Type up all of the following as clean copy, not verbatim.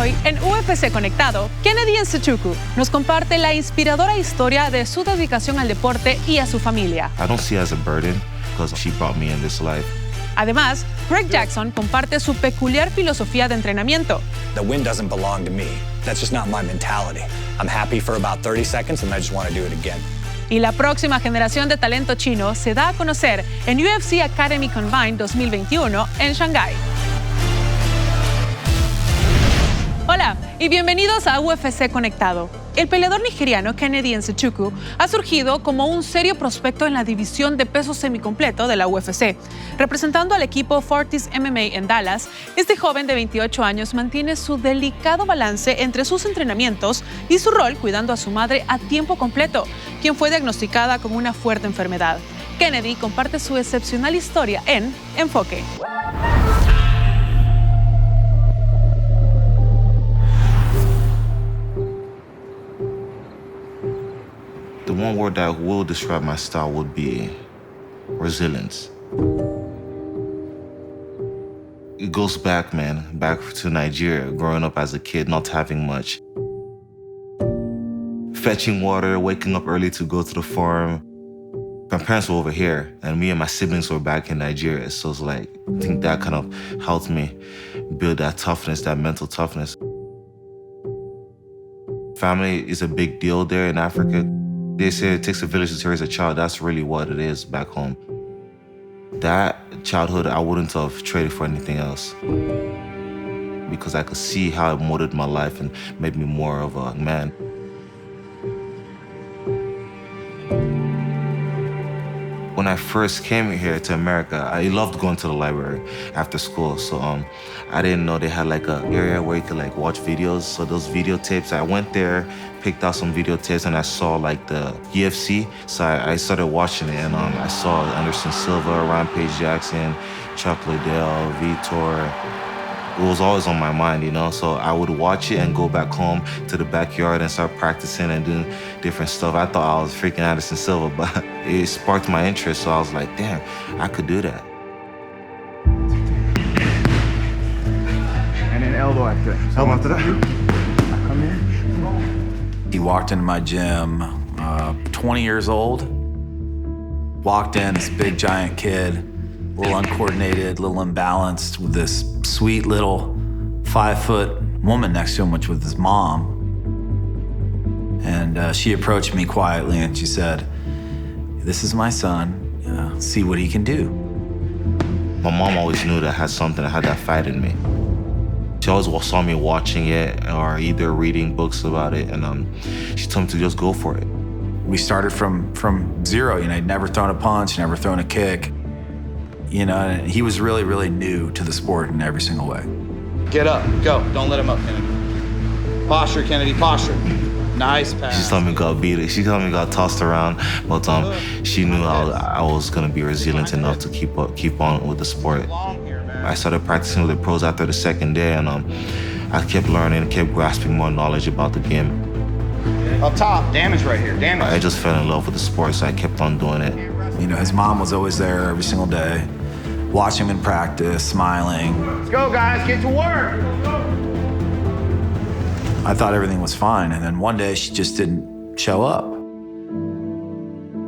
Hoy, en UFC Conectado, Kennedy Nzechukwu nos comparte la inspiradora historia de su dedicación al deporte y a su familia. I don't see her as a burden because she brought me in this life. Además, Greg Jackson comparte su peculiar filosofía de entrenamiento. The win doesn't belong to me. That's just not my mentality. I'm happy for about 30 seconds and I just want to do it again. Y la próxima generación de talento chino se da a conocer en UFC Academy Combine 2021 en Shanghái. Hola y bienvenidos a UFC Conectado. El peleador nigeriano Kennedy Nzechukwu ha surgido como un serio prospecto en la división de peso semicompleto de la UFC. Representando al equipo Fortis MMA en Dallas, este joven de 28 años mantiene su delicado balance entre sus entrenamientos y su rol cuidando a su madre a tiempo completo, quien fue diagnosticada con una fuerte enfermedad. Kennedy comparte su excepcional historia en Enfoque. The one word that will describe my style would be resilience. It goes back, man, back to Nigeria, growing up as a kid, not having much. Fetching water, waking up early to go to the farm. My parents were over here, and me and my siblings were back in Nigeria. So it's like, I think that kind of helped me build that toughness, that mental toughness. Family is a big deal there in Africa. They say it takes a village to raise a child. That's really what it is back home. That childhood, I wouldn't have traded for anything else because I could see how it molded my life and made me more of a man. When I first came here to America, I loved going to the library after school. So I didn't know they had like an area where you could like watch videos. So those videotapes, I went there, picked out some videotapes, and I saw like the UFC. So I started watching it, and I saw Anderson Silva, Rampage Jackson, Chuck Liddell, Vitor. It was always on my mind, you know? So I would watch it and go back home to the backyard and start practicing and doing different stuff. I thought I was freaking Anderson Silva, but it sparked my interest. So I was like, damn, I could do that. And an elbow after that. Elbow after that. I come in. He walked into my gym, 20 years old. Walked in, this big giant kid, a little uncoordinated, a little imbalanced, with this sweet little 5-foot woman next to him, which was his mom. And she approached me quietly and she said, "This is my son, see what he can do." My mom always knew that I had something, I had that fight in me. She always saw me watching it or either reading books about it, and she told me to just go for it. We started from zero, you know, he'd never thrown a punch, never thrown a kick. You know, and he was really, really new to the sport in every single way. Get up, go. Don't let him up, Kennedy. Posture, Kennedy, posture. Nice pass. She told me got beat. She told me got tossed around, but she knew I was gonna be resilient enough to keep on with the sport. I started practicing with the pros after the second day, and I kept learning, kept grasping more knowledge about the game. Up top, damage right here, damage. I just fell in love with the sport, so I kept on doing it. You know, his mom was always there every single day, watching him in practice, smiling. Let's go, guys, get to work. I thought everything was fine, and then one day she just didn't show up.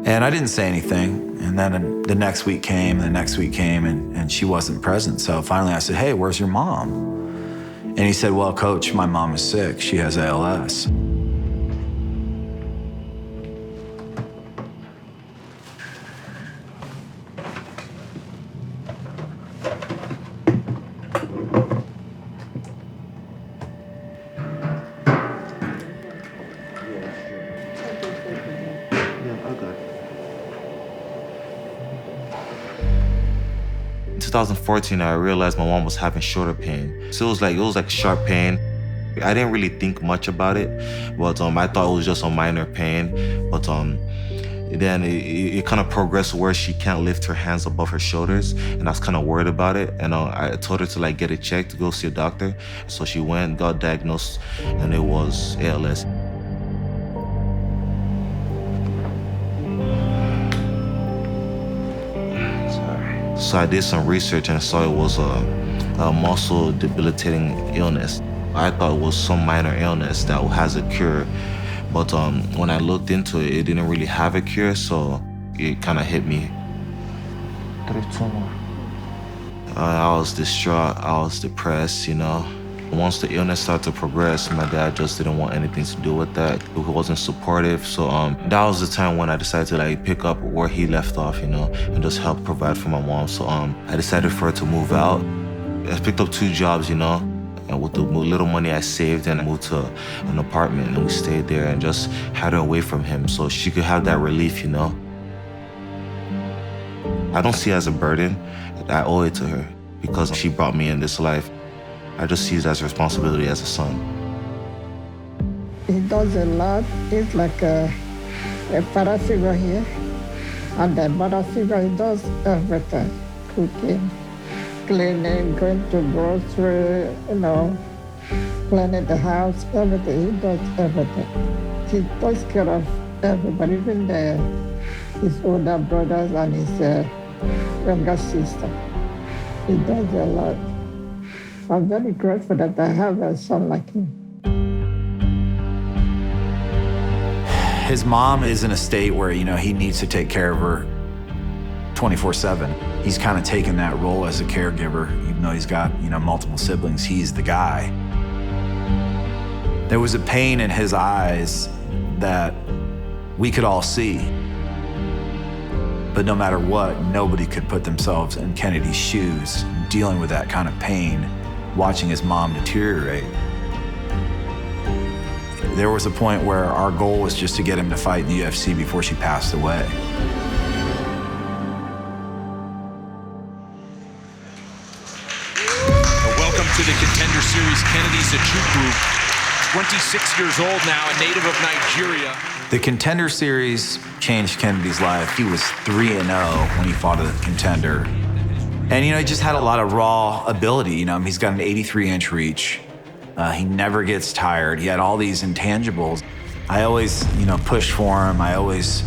And I didn't say anything, and then the next week came, and she wasn't present. So finally I said, "Hey, where's your mom?" And he said, "Well, coach, my mom is sick. She has ALS." In 2014, I realized my mom was having shoulder pain. So it was like sharp pain. I didn't really think much about it, but I thought it was just a minor pain. But then it kind of progressed where she can't lift her hands above her shoulders, and I was kind of worried about it. And I told her to like get it checked, to go see a doctor. So she went, got diagnosed, and it was ALS. So I did some research and saw it was a muscle debilitating illness. I thought it was some minor illness that has a cure. But when I looked into it, it didn't really have a cure, so it kind of hit me. I was distraught, I was depressed, you know. Once the illness started to progress, my dad just didn't want anything to do with that. He wasn't supportive, so that was the time when I decided to like pick up where he left off, you know, and just help provide for my mom. So I decided for her to move out. I picked up 2 jobs, you know, and with the little money I saved, and I moved to an apartment, and we stayed there and just had her away from him so she could have that relief, you know. I don't see it as a burden. I owe it to her because she brought me in this life. I just see it as a responsibility as a son. He does a lot. He's like a father figure here. And the mother figure, he does everything. Cooking, cleaning, going to grocery, you know, cleaning the house, everything. He does everything. He takes care of everybody, even his older brothers and his younger sister. He does a lot. I'm very grateful that I have a son like him. His mom is in a state where, you know, he needs to take care of her 24/7. He's kind of taken that role as a caregiver, even though he's got, you know, multiple siblings. He's the guy. There was a pain in his eyes that we could all see. But no matter what, nobody could put themselves in Kennedy's shoes, dealing with that kind of pain, watching his mom deteriorate. There was a point where our goal was just to get him to fight in the UFC before she passed away. Welcome to the Contender Series. Kennedy Sachukwu, 26 years old now, a native of Nigeria. The Contender Series changed Kennedy's life. He was 3-0 when he fought a contender. And, you know, he just had a lot of raw ability. You know, he's got an 83-inch reach. He never gets tired. He had all these intangibles. I always, you know, pushed for him. I always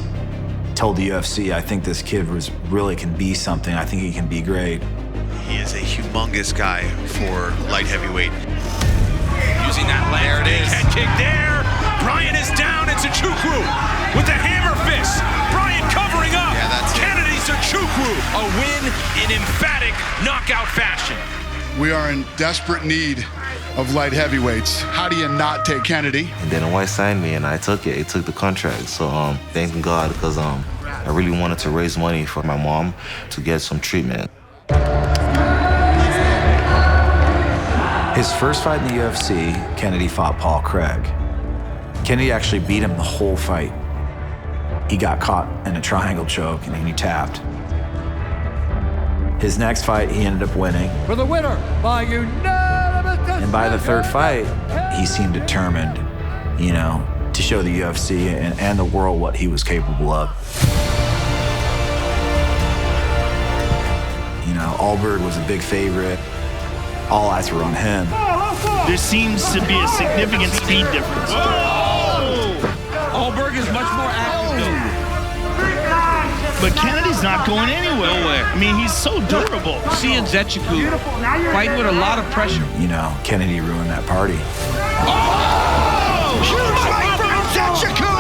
told the UFC, I think this kid really can be something. I think he can be great. He is a humongous guy for light heavyweight. Using that leg, head kick there. Brian is down, and Sachukwu with the hammer fist. Brian covering up. Yeah, that's Kennedy Sachukwu, a win in emphatic knockout fashion. We are in desperate need of light heavyweights. How do you not take Kennedy? And then White signed me, and I took it. He took the contract. So thank God, because I really wanted to raise money for my mom to get some treatment. His first fight in the UFC, Kennedy fought Paul Craig. Kennedy actually beat him the whole fight. He got caught in a triangle choke and he tapped. His next fight, he ended up winning. For the winner, by unanimous decision. And by the third fight, he seemed determined, you know, to show the UFC and the world what he was capable of. You know, Alberg was a big favorite. All eyes were on him. There seems to be a significant speed difference. Alberg is much more active. But Kennedy's not going anywhere. I mean, he's so durable. Seeing Sachukwu fighting with a lot of pressure. You know, Kennedy ruined that party. Huge fight from Sachukwu!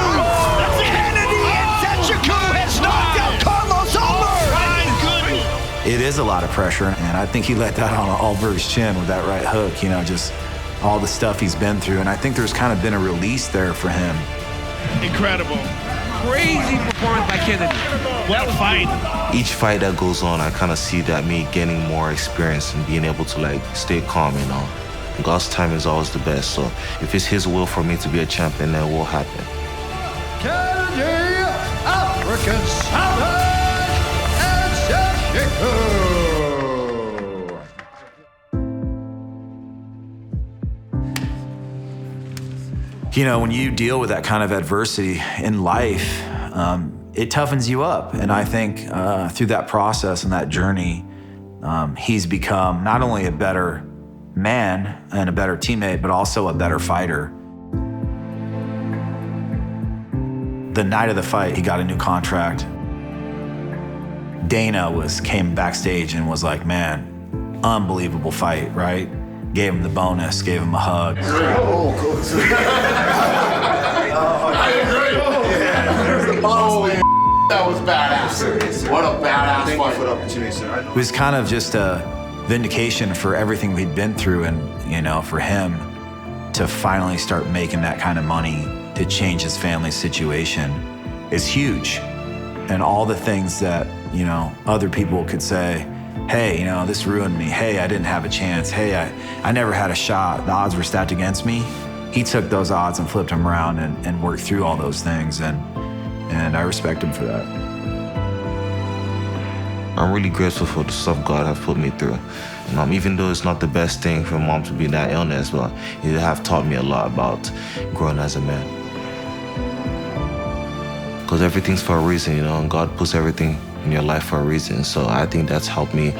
Kennedy and Sachukwu has knocked out Carlos Alberg! My goodness! It is a lot of pressure, and I think he let that on Alberg's chin with that right hook, you know, just all the stuff he's been through. And I think there's kind of been a release there for him. Incredible. Crazy performance by Kennedy. What a fight. Each fight that goes on, I kind of see that me getting more experience and being able to like stay calm, you know. God's time is always the best, so if it's his will for me to be a champion, then it will happen. Kennedy, African Savage, and Sachukwu! You know, when you deal with that kind of adversity in life, it toughens you up. And I think through that process and that journey, he's become not only a better man and a better teammate, but also a better fighter. The night of the fight, he got a new contract. Dana came backstage and was like, man, unbelievable fight, right? gave him the bonus, gave him a hug. Oh, cool. That was badass. What a badass Thank you for the opportunity, sir. It was kind of just a vindication for everything we'd been through, and, you know, for him to finally start making that kind of money to change his family's situation is huge. And all the things that, you know, other people could say, hey, you know, this ruined me. Hey, I didn't have a chance. Hey, I never had a shot. The odds were stacked against me. He took those odds and flipped them around and worked through all those things. And I respect him for that. I'm really grateful for the stuff God has put me through. And even though it's not the best thing for mom to be in that illness, but it have taught me a lot about growing as a man. Because everything's for a reason, you know, and God puts everything in your life for a reason. So I think that's helped me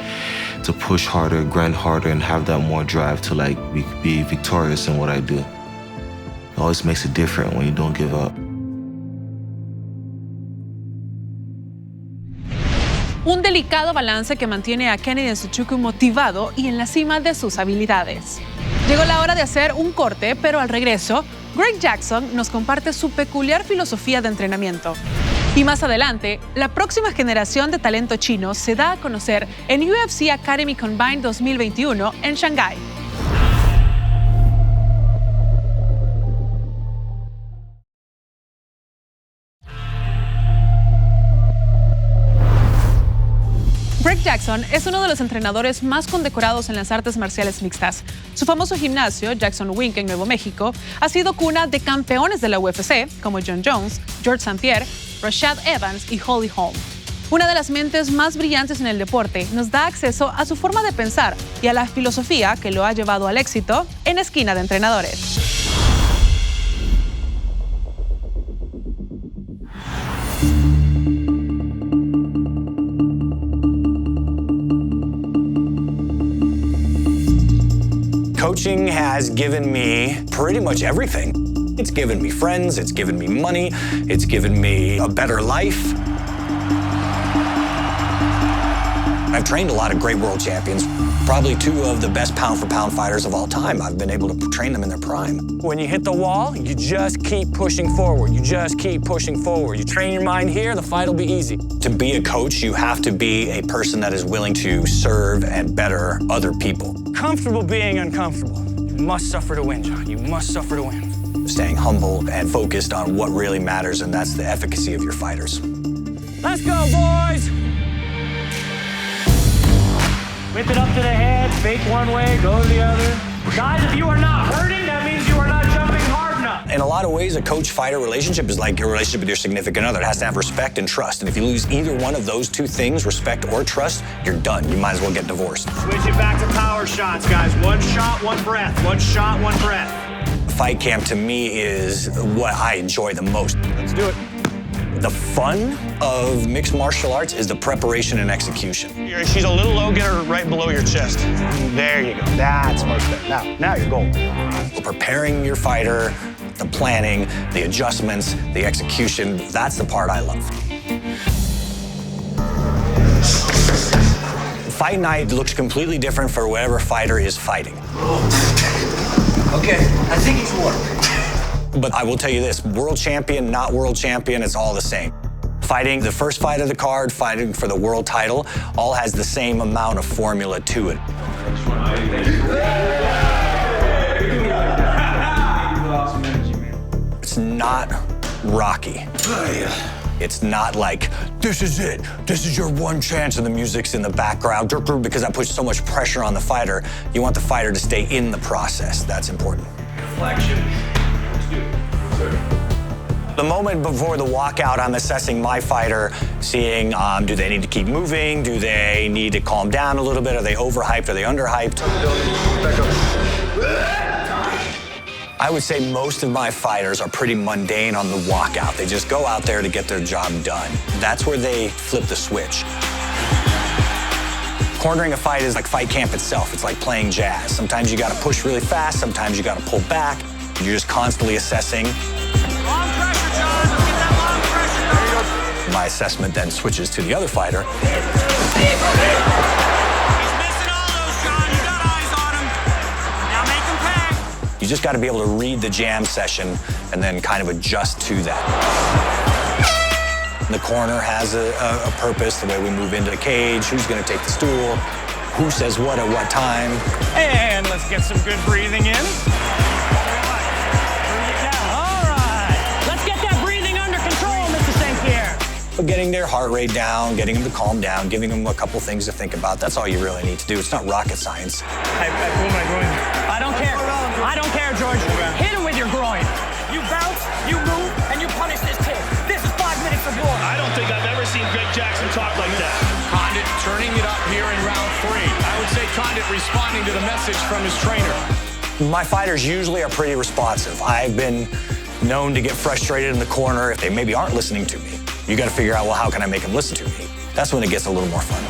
to push harder, grind harder, and have that more drive to like be victorious in what I do. It always makes it different when you don't give up. Un delicado balance que mantiene a Kennedy Nzechukwu motivado y en la cima de sus habilidades. Llegó la hora de hacer un corte, pero al regreso, Greg Jackson nos comparte su peculiar filosofía de entrenamiento. Y más adelante, la próxima generación de talento chino se da a conocer en UFC Academy Combine 2021 en Shanghái. Greg Jackson es uno de los entrenadores más condecorados en las artes marciales mixtas. Su famoso gimnasio, Jackson Wink en Nuevo México, ha sido cuna de campeones de la UFC como John Jones, George St. Pierre, Rashad Evans y Holly Holm. Una de las mentes más brillantes en el deporte, nos da acceso a su forma de pensar y a la filosofía que lo ha llevado al éxito en Esquina de Entrenadores. Coaching has given me pretty much everything. It's given me friends, it's given me money, it's given me a better life. I've trained a lot of great world champions, probably two of the best pound-for-pound fighters of all time. I've been able to train them in their prime. When you hit the wall, you just keep pushing forward. You just keep pushing forward. You train your mind here, the fight will be easy. To be a coach, you have to be a person that is willing to serve and better other people. Comfortable being uncomfortable. You must suffer to win, John. You must suffer to win. Staying humble and focused on what really matters, and that's the efficacy of your fighters. Let's go, boys! Whip it up to the head, fake one way, go to the other. Guys, if you are not hurting, that means you are not jumping hard enough. In a lot of ways, a coach-fighter relationship is like your relationship with your significant other. It has to have respect and trust. And if you lose either one of those two things, respect or trust, you're done. You might as well get divorced. Switch it back to power shots, guys. One shot, one breath. One shot, one breath. Fight camp, to me, is what I enjoy the most. Let's do it. The fun of mixed martial arts is the preparation and execution. She's a little low, get her right below your chest. There you go, that's much better. Now you're golden. Preparing your fighter, the planning, the adjustments, the execution, that's the part I love. Fight night looks completely different for whatever fighter is fighting. Okay, I think it's work. But I will tell you this, world champion, not world champion, it's all the same. Fighting the first fight of the card, fighting for the world title, all has the same amount of formula to it. It's not Rocky. It's not like, this is it, this is your one chance, and the music's in the background, because I put so much pressure on the fighter. You want the fighter to stay in the process. That's important. Reflection. The moment before the walkout, I'm assessing my fighter, seeing do they need to keep moving? Do they need to calm down a little bit? Are they overhyped? Are they underhyped? I would say most of my fighters are pretty mundane on the walkout. They just go out there to get their job done. That's where they flip the switch. Cornering a fight is like fight camp itself. It's like playing jazz. Sometimes you gotta push really fast, sometimes you gotta pull back. You're just constantly assessing. Long pressure, John. Let's get that long pressure, John. My assessment then switches to the other fighter. He's missing all those, John. You got eyes on him. You just got to be able to read the jam session and then kind of adjust to that. The corner has a purpose, the way we move into the cage, who's going to take the stool, who says what at what time. And let's get some good breathing in. All right. Let's get that breathing under control, Mr. St. Pierre. But getting their heart rate down, getting them to calm down, giving them a couple things to think about, that's all you really need to do. It's not rocket science. I pulled my groin. I don't care. I don't care, George. Hit him with your groin. You bounce, you move, and you punish this kid. This is 5 minutes of war. I don't think I've ever seen Greg Jackson talk like that. Condit turning it up here in round 3. I would say Condit responding to the message from his trainer. My fighters usually are pretty responsive. I've been known to get frustrated in the corner if they maybe aren't listening to me. You got to figure out, well, how can I make them listen to me? That's when it gets a little more fun.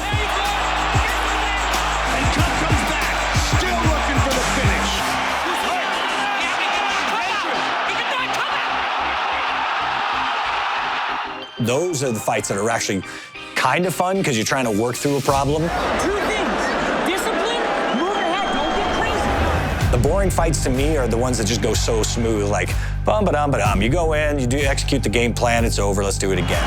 And Cup comes back, still looking for the finish. Those are the fights that are actually kind of fun because you're trying to work through a problem. 2 things. Discipline, move ahead, don't get crazy. The boring fights to me are the ones that just go so smooth, like bum-ba-dum-ba-dum. You go in, you do execute the game plan, it's over, let's do it again.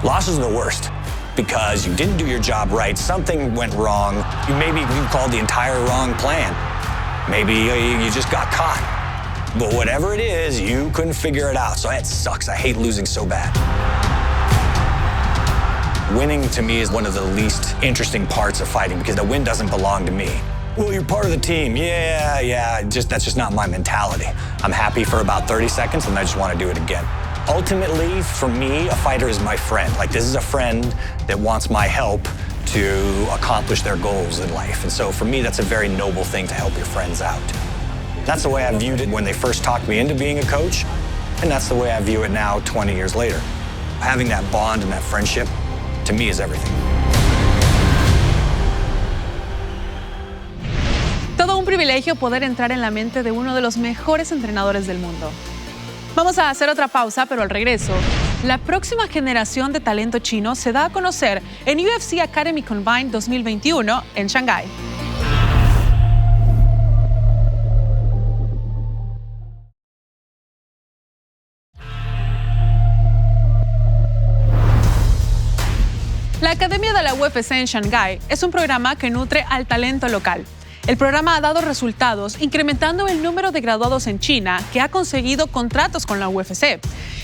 Losses are the worst because you didn't do your job right, something went wrong, maybe you called the entire wrong plan. Maybe you just got caught. But whatever it is, you couldn't figure it out. So it sucks. I hate losing so bad. Winning to me is one of the least interesting parts of fighting because the win doesn't belong to me. Well, you're part of the team. Yeah. That's just not my mentality. I'm happy for about 30 seconds and I just want to do it again. Ultimately, for me, a fighter is my friend. Like, this is a friend that wants my help to accomplish their goals in life. And so for me, that's a very noble thing to help your friends out. That's the way I viewed it when they first talked me into being a coach, and that's the way I view it now 20 years later. Having that bond and that friendship, to me, is everything. Todo un privilegio poder entrar en la mente de uno de los mejores entrenadores del mundo. Vamos a hacer otra pausa, pero al regreso, la próxima generación de talento chino se da a conocer en UFC Academy Combine 2021 en Shanghái. La Academia de la UFC en Shanghái es un programa que nutre al talento local. El programa ha dado resultados, incrementando el número de graduados en China que ha conseguido contratos con la UFC.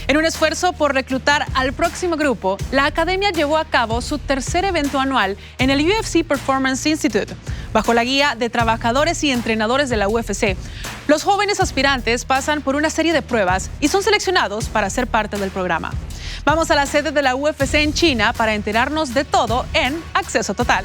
En un esfuerzo por reclutar al próximo grupo, la academia llevó a cabo su tercer evento anual en el UFC Performance Institute. Bajo la guía de trabajadores y entrenadores de la UFC, los jóvenes aspirantes pasan por una serie de pruebas y son seleccionados para ser parte del programa. Vamos a la sede de la UFC en China para enterarnos de todo en Acceso Total.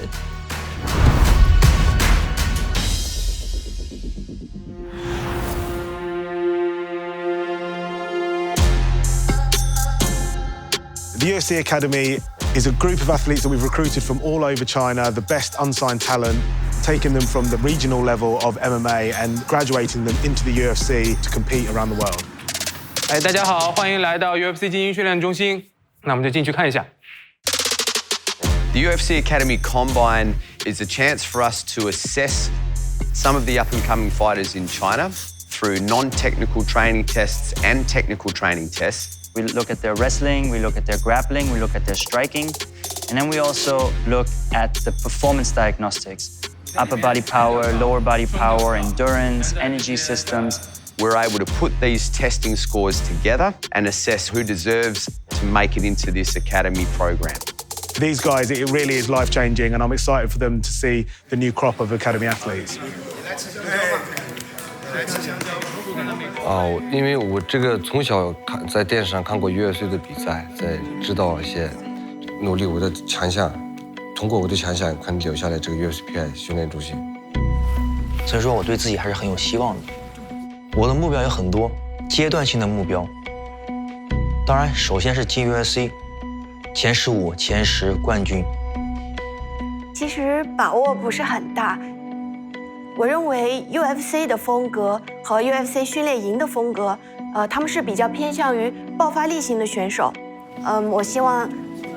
The UFC Academy is a group of athletes that we've recruited from all over China, the best unsigned talent, taking them from the regional level of MMA and graduating them into the UFC to compete around the world. 大家好，欢迎来到 UFC 精英训练中心。那我们就进去看一下。The UFC Academy Combine is a chance for us to assess some of the up-and-coming fighters in China through non-technical training tests and technical training tests. We look at their wrestling, we look at their grappling, we look at their striking, and then we also look at the performance diagnostics, upper body power, lower body power, endurance, energy systems. We're able to put these testing scores together and assess who deserves to make it into this academy program. These guys, it really is life-changing, and I'm excited for them to see the new crop of academy athletes. 因为我这个从小在电视上看过 UFC 的比赛，在知道一些努力我的强项，通过我的强项可能留下来这个 UFC 训练中心。所以说我对自己还是很有希望的。我的目标有很多，阶段性的目标。当然，首先是进 UFC， 前15、前10冠军。其实把握不是很大。我认为 UFC 的风格和 UFC 训练营的风格，他们是比较偏向于爆发力型的选手。我希望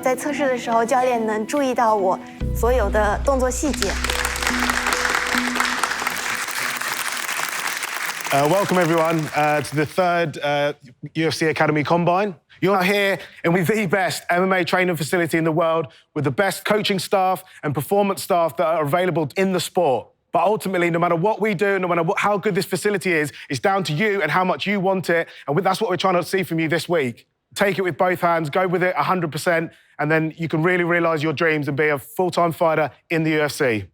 在测试的时候，教练能注意到我所有的动作细节。Welcome everyone to the third UFC Academy Combine. You're here and with the best MMA training facility in the world, with the best coaching staff and performance staff that are available in the sport. But ultimately, no matter what we do, no matter how good this facility is, it's down to you and how much you want it. And that's what we're trying to see from you this week. Take it with both hands, go with it 100%, and then you can really realise your dreams and be a full-time fighter in the UFC.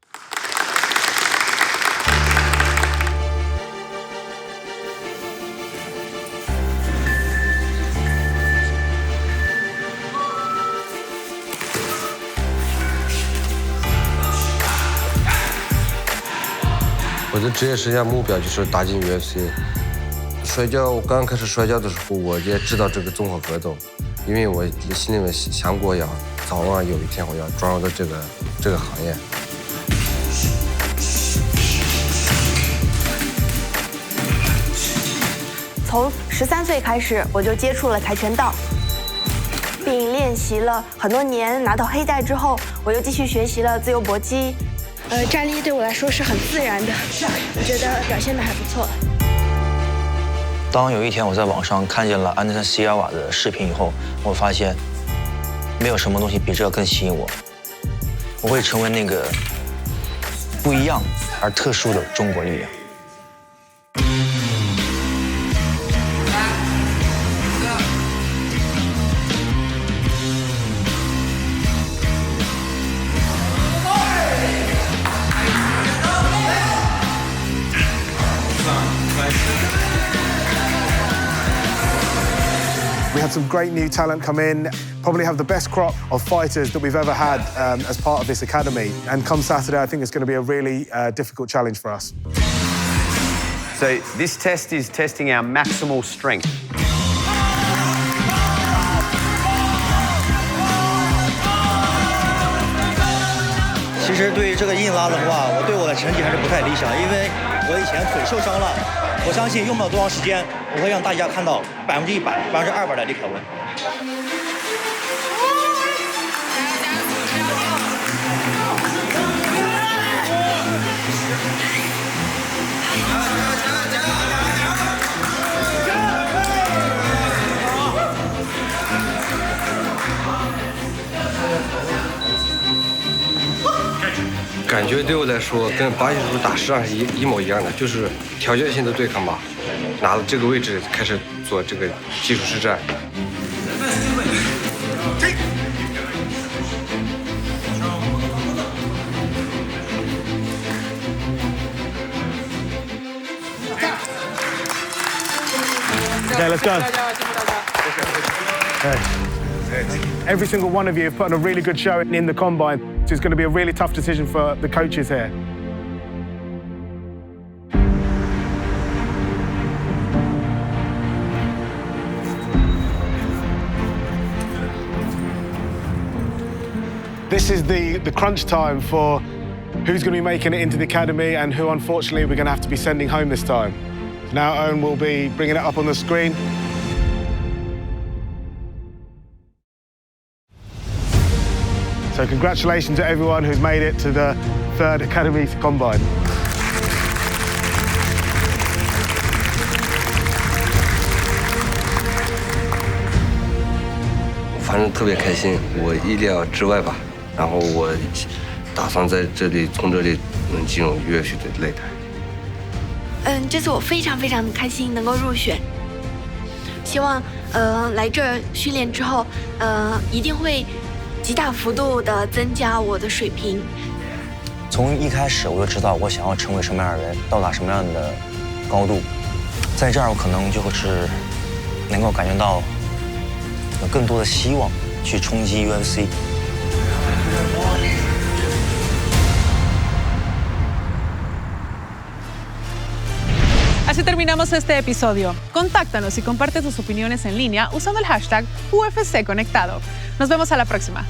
我的职业生涯目标就是打进 UFC。摔跤，我刚开始摔跤的时候，我也知道这个综合格斗，因为我心里面想过要早晚有一天我要转入到这个行业。从13岁开始，我就接触了跆拳道，并练习了很多年。拿到黑带之后，我又继续学习了自由搏击。站立对我来说是很自然的，我觉得表现得还不错。当有一天我在网上看见了安德森·西尔瓦的视频以后，我发现没有什么东西比这个更吸引我。我会成为那个不一样而特殊的中国力量。We had some great new talent come in, probably have the best crop of fighters that we've ever had as part of this academy. And come Saturday, I think it's going to be a really difficult challenge for us. So this test is testing our maximal strength. 其实对于这个硬拉的话，我对我的成绩还是不太理想，因为我以前腿受伤了。我相信用不了多长时间，我会让大家看到100%、200%的李凯文。感觉对我来说跟巴西叔打实际上是一模一样的，就是条件性的对抗吧。拿了这个位置开始做这个技术实战。Okay, let's go. Okay. Every single one of you have put on a really good show in the combine, so it's going to be a really tough decision for the coaches here. This is the crunch time for who's going to be making it into the academy and who, unfortunately, we're going to have to be sending home this time. Now Owen will be bringing it up on the screen. So congratulations to everyone who's made it to the third Academy Combine. 反正特别开心，我意料之外吧。然后我打算在这里从这里能进入UFC的擂台。这次我非常的开心能够入选，希望来这儿训练之后，一定会极大幅度的增加我的水平。从一开始我就知道我想要成为什么样的人，到达什么样的高度，在这儿我可能就是能够感觉到有更多的希望去冲击 UFC。Así terminamos este episodio. Contáctanos y comparte tus opiniones en línea usando el hashtag UFC Conectado. Nos vemos a la próxima.